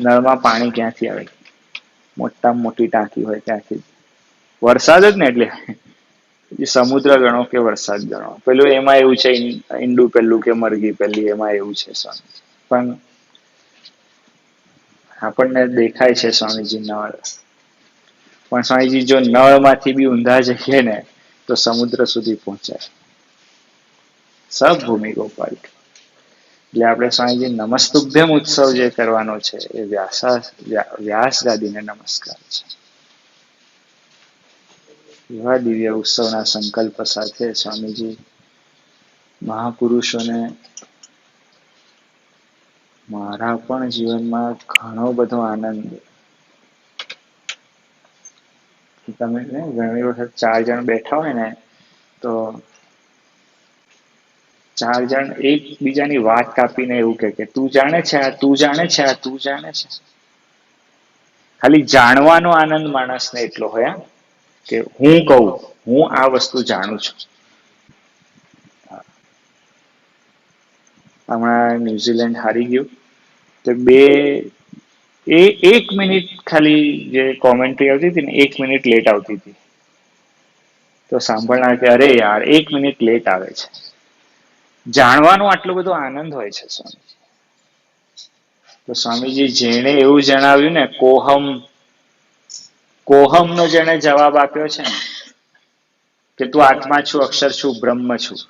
નળમાં પાણી ક્યાંથી આવે? મોટામાં મોટી ટાંકી હોય ત્યાંથી. વરસાદ જ ને એટલે સમુદ્ર ગણો કે વરસાદ ગણો, પેલું એમાં એવું છે ઈંડું પેલું કે મરઘી પેલી, એમાં એવું છે સ્વામી. પણ આપણને દેખાય છે સ્વામીજી નળ, પણ સ્વામીજી જો નળ માંથી બી ઊંધા જઈએ ને તો સમુદ્ર સુધી પહોંચાય. સબ ભૂમિ ગોપાલ. એટલે આપણે સ્વામીજી નમસ્તુભ્યમ ઉત્સવ જે કરવાનો છે એ વ્યાસ ગાદીને નમસ્કાર છે. એવા દિવ્ય ઉત્સવના સંકલ્પ સાથે સ્વામીજી મહાપુરુષોને, મારા પણ જીવનમાં ઘણો બધો આનંદ. તમે ઘણી વખત 4 જણ બેઠા હોય ને તો 4 જણ એકબીજાની વાત કાપીને એવું કે તું જાણે છે આ, તું જાણે છે આ, તું જાણે છે. ખાલી જાણવાનો આનંદ માણસને એટલો હોય કે હું કહું, હું આ વસ્તુ જાણું છું. હમણાં ન્યુઝીલેન્ડ હારી ગયું તો એક મિનિટ ખાલી જે કોમેન્ટ્રી આવતી હતી ને, 1 મિનિટ લેટ આવતી હતી. તો સાંભળનાર કે અરે યાર 1 મિનિટ લેટ આવે છે. જાણવાનો આટલો બધો આનંદ હોય છે સ્વામીજી. તો સ્વામીજી જેણે એવું જણાવ્યું ને, કોહમ નો જેને જવાબ આપ્યો છે ને કે તું આત્મા છું, અક્ષર છું, બ્રહ્મ છું,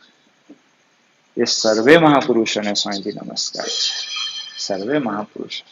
એ સર્વે મહાપુરુષોને સ્વામીજી નમસ્કાર છે. સર્વે મહાપુરુષો.